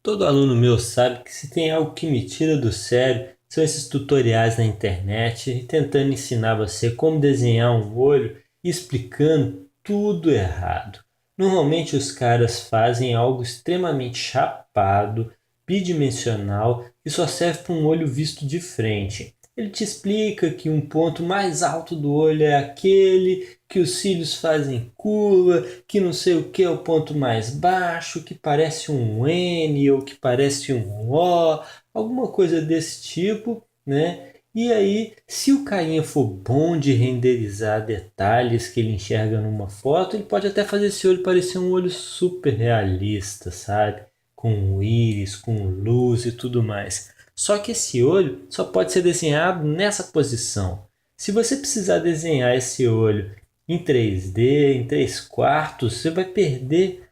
Todo aluno meu sabe que se tem algo que me tira do sério, são esses tutoriais na internet tentando ensinar você como desenhar um olho e explicando tudo errado. Normalmente os caras fazem algo extremamente chapado, bidimensional e só serve para um olho visto de frente. Ele te explica que um ponto mais alto do olho é aquele, que os cílios fazem curva, que não sei o que é o ponto mais baixo, que parece um N ou que parece um O, alguma coisa desse tipo, né? E aí, se o carinha for bom de renderizar detalhes que ele enxerga numa foto, ele pode até fazer esse olho parecer um olho super realista, sabe? Com íris, com luz e tudo mais. Só que esse olho só pode ser desenhado nessa posição. Se você precisar desenhar esse olho em 3D, em 3 quartos, você vai perder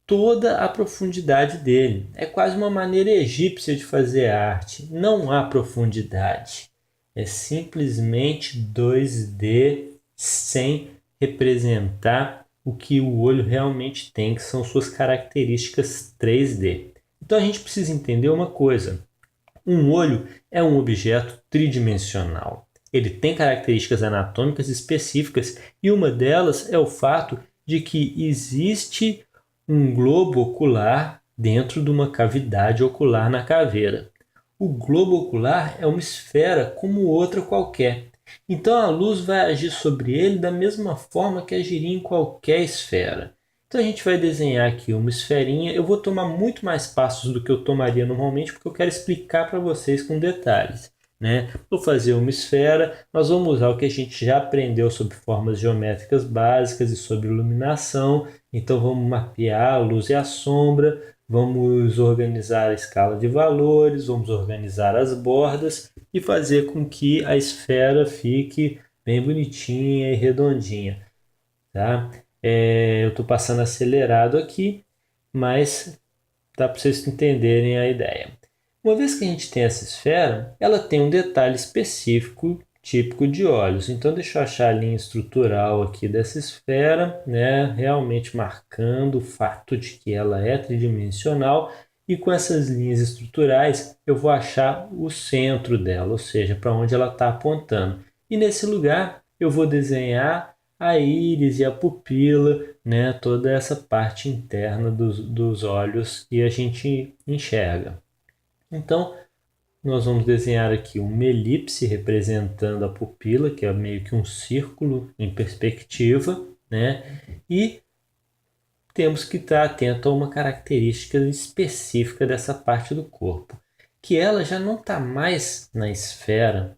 toda a profundidade dele. É quase uma maneira egípcia de fazer arte. Não há profundidade. É simplesmente 2D sem representar o que o olho realmente tem, que são suas características 3D. Então a gente precisa entender uma coisa. Um olho é um objeto tridimensional. Ele tem características anatômicas específicas e uma delas é o fato de que existe um globo ocular dentro de uma cavidade ocular na caveira. O globo ocular é uma esfera como outra qualquer. Então a luz vai agir sobre ele da mesma forma que agiria em qualquer esfera. Então a gente vai desenhar aqui uma esferinha. Eu vou tomar muito mais passos do que eu tomaria normalmente, porque eu quero explicar para vocês com detalhes, né? Vou fazer uma esfera, nós vamos usar o que a gente já aprendeu sobre formas geométricas básicas e sobre iluminação. Então vamos mapear a luz e a sombra, vamos organizar a escala de valores, vamos organizar as bordas e fazer com que a esfera fique bem bonitinha e redondinha, tá? Eu estou passando acelerado aqui, mas dá para vocês entenderem a ideia. Uma vez que a gente tem essa esfera, ela tem um detalhe específico típico de olhos. Então, deixa eu achar a linha estrutural aqui dessa esfera, né? Realmente marcando o fato de que ela é tridimensional. E com essas linhas estruturais, eu vou achar o centro dela, ou seja, para onde ela está apontando. E nesse lugar, eu vou desenhar a íris e a pupila, né, toda essa parte interna dos olhos que a gente enxerga. Então, nós vamos desenhar aqui uma elipse representando a pupila, que é meio que um círculo em perspectiva, né? E temos que estar atento a uma característica específica dessa parte do corpo, que ela já não está mais na esfera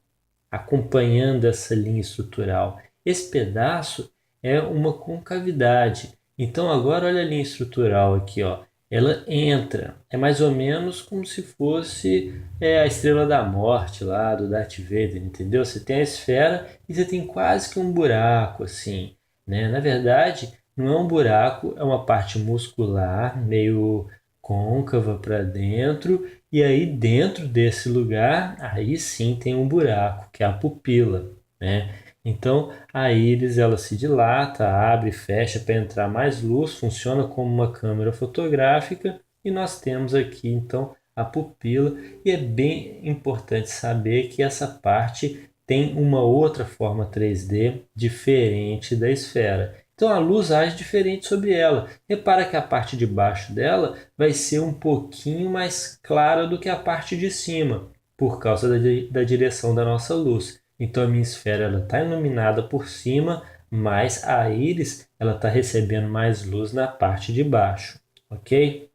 acompanhando essa linha estrutural. Esse pedaço é uma concavidade. Então agora olha a linha estrutural aqui, ó. Ela entra, é mais ou menos como se fosse a Estrela da Morte lá do Darth Vader, entendeu? Você tem a esfera e você tem quase que um buraco assim, né? Na verdade, não é um buraco, é uma parte muscular meio côncava para dentro e aí dentro desse lugar, aí sim tem um buraco, que é a pupila, né? Então a íris ela se dilata, abre e fecha para entrar mais luz, funciona como uma câmera fotográfica e nós temos aqui então a pupila e é bem importante saber que essa parte tem uma outra forma 3D diferente da esfera. Então a luz age diferente sobre ela. Repara que a parte de baixo dela vai ser um pouquinho mais clara do que a parte de cima, por causa da direção da nossa luz. Então a minha esfera está iluminada por cima, mas a íris ela está recebendo mais luz na parte de baixo, ok?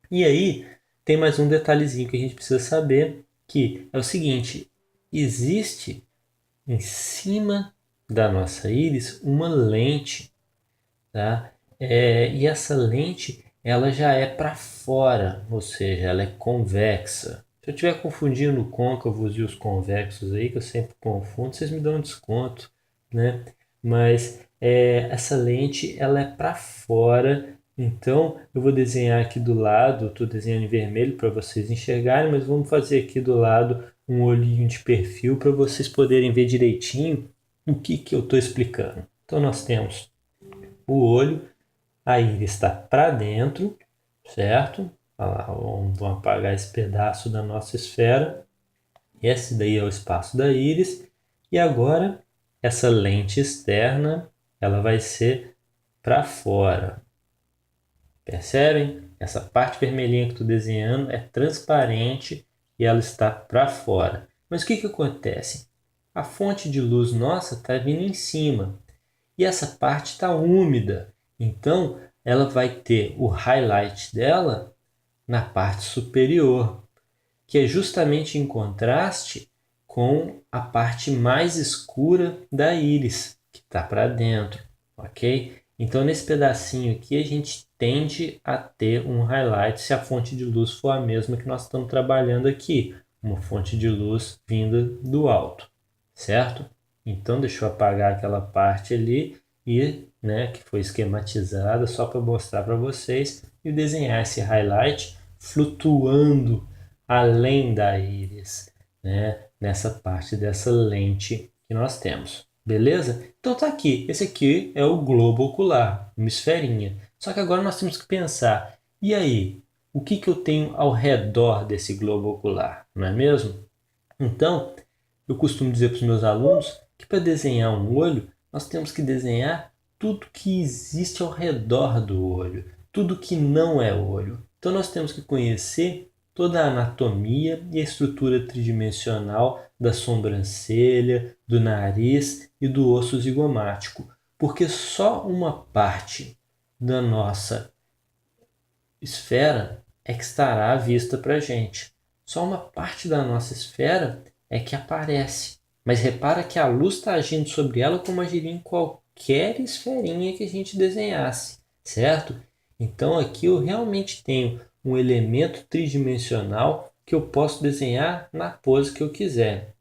E aí tem mais um detalhezinho que a gente precisa saber, que é o seguinte: existe em cima da nossa íris uma lente, tá? E essa lente ela já é para fora, ou seja, ela é convexa. Se eu estiver confundindo côncavos e os convexos aí, que eu sempre confundo, vocês me dão um desconto, né? Mas essa lente ela é para fora, então eu vou desenhar aqui do lado, estou desenhando em vermelho para vocês enxergarem, mas vamos fazer aqui do lado um olhinho de perfil para vocês poderem ver direitinho o que eu estou explicando. Então nós temos o olho, a íris está para dentro, certo? Olha lá, vamos apagar esse pedaço da nossa esfera. Esse daí é o espaço da íris. E agora, essa lente externa, ela vai ser para fora. Percebem? Essa parte vermelhinha que estou desenhando é transparente e ela está para fora. Mas o que que acontece? A fonte de luz nossa está vindo em cima e essa parte está úmida. Então, ela vai ter o highlight dela na parte superior, que é justamente em contraste com a parte mais escura da íris, que está para dentro, ok? Então, nesse pedacinho aqui, a gente tende a ter um highlight se a fonte de luz for a mesma que nós estamos trabalhando aqui, uma fonte de luz vinda do alto, certo? Então, deixa eu apagar aquela parte ali e, né, que foi esquematizada só para mostrar para vocês e desenhar esse highlight flutuando além da íris, né, nessa parte dessa lente que nós temos. Beleza? Então tá aqui. Esse aqui é o globo ocular, uma esferinha. Só que agora nós temos que pensar, e aí? O que que eu tenho ao redor desse globo ocular? Não é mesmo? Então, eu costumo dizer para os meus alunos que para desenhar um olho, nós temos que desenhar tudo que existe ao redor do olho, tudo que não é olho. Então, nós temos que conhecer toda a anatomia e a estrutura tridimensional da sobrancelha, do nariz e do osso zigomático, porque só uma parte da nossa esfera é que estará à vista para a gente. Só uma parte da nossa esfera é que aparece. Mas repara que a luz está agindo sobre ela como agiria em qualquer esferinha que a gente desenhasse, certo? Então aqui eu realmente tenho um elemento tridimensional que eu posso desenhar na pose que eu quiser.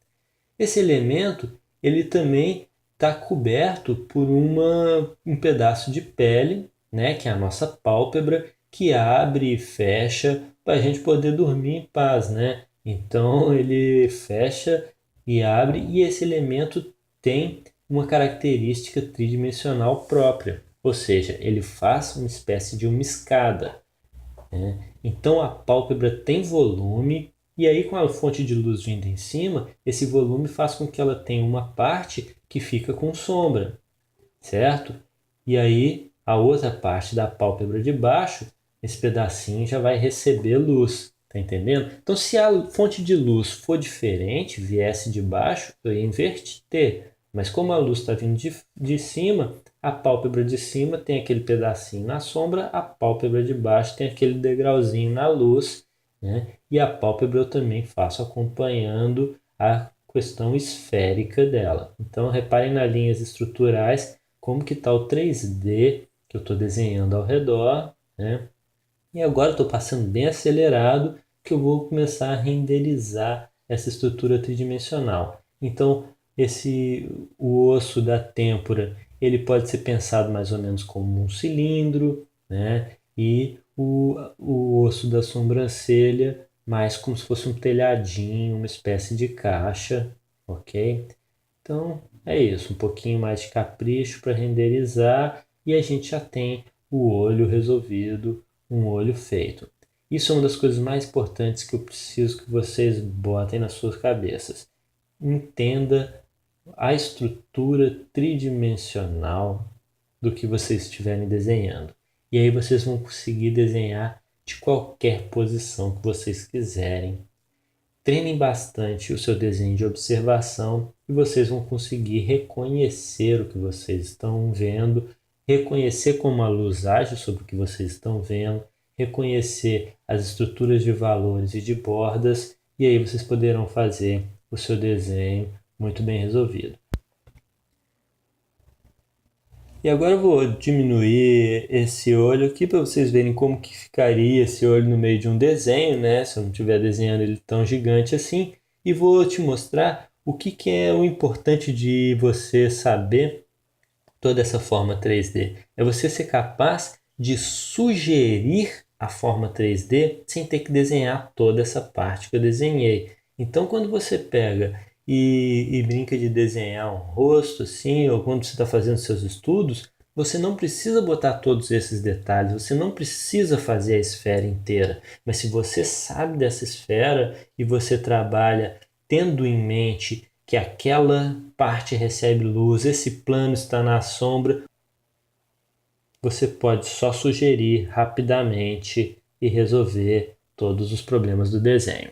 Esse elemento ele também está coberto por um pedaço de pele, né, que é a nossa pálpebra, que abre e fecha para a gente poder dormir em paz, né? Então ele fecha e abre e esse elemento tem uma característica tridimensional própria, ou seja, ele faz uma espécie de uma escada, né? Então a pálpebra tem volume e aí com a fonte de luz vindo em cima, esse volume faz com que ela tenha uma parte que fica com sombra, certo? E aí a outra parte da pálpebra de baixo, esse pedacinho já vai receber luz, tá entendendo? Então se a fonte de luz for diferente, viesse de baixo, eu ia inverter. Mas como a luz está vindo de cima, a pálpebra de cima tem aquele pedacinho na sombra, a pálpebra de baixo tem aquele degrauzinho na luz, né? E a pálpebra eu também faço acompanhando a questão esférica dela. Então reparem nas linhas estruturais como que está o 3D que eu estou desenhando ao redor, né? E agora estou passando bem acelerado que eu vou começar a renderizar essa estrutura tridimensional. Então, o osso da têmpora, ele pode ser pensado mais ou menos como um cilindro, né? E o osso da sobrancelha mais como se fosse um telhadinho, uma espécie de caixa, ok? Então, é isso, um pouquinho mais de capricho para renderizar e a gente já tem o olho resolvido, um olho feito. Isso é uma das coisas mais importantes que eu preciso que vocês botem nas suas cabeças. Entenda a estrutura tridimensional do que vocês estiverem desenhando. E aí vocês vão conseguir desenhar de qualquer posição que vocês quiserem. Treinem bastante o seu desenho de observação e vocês vão conseguir reconhecer o que vocês estão vendo, reconhecer como a luz age sobre o que vocês estão vendo, reconhecer as estruturas de valores e de bordas, e aí vocês poderão fazer o seu desenho muito bem resolvido. E agora eu vou diminuir esse olho aqui para vocês verem como que ficaria esse olho no meio de um desenho, né? Se eu não estiver desenhando ele tão gigante assim. E vou te mostrar o que que é o importante de você saber toda essa forma 3D. É você ser capaz de sugerir a forma 3D sem ter que desenhar toda essa parte que eu desenhei. Então, quando você pega e brinca de desenhar um rosto assim, ou quando você está fazendo seus estudos, Você não precisa botar todos esses detalhes, você não precisa fazer a esfera inteira. Mas se você sabe dessa esfera e você trabalha tendo em mente que aquela parte recebe luz, esse plano está na sombra, você pode só sugerir rapidamente e resolver todos os problemas do desenho.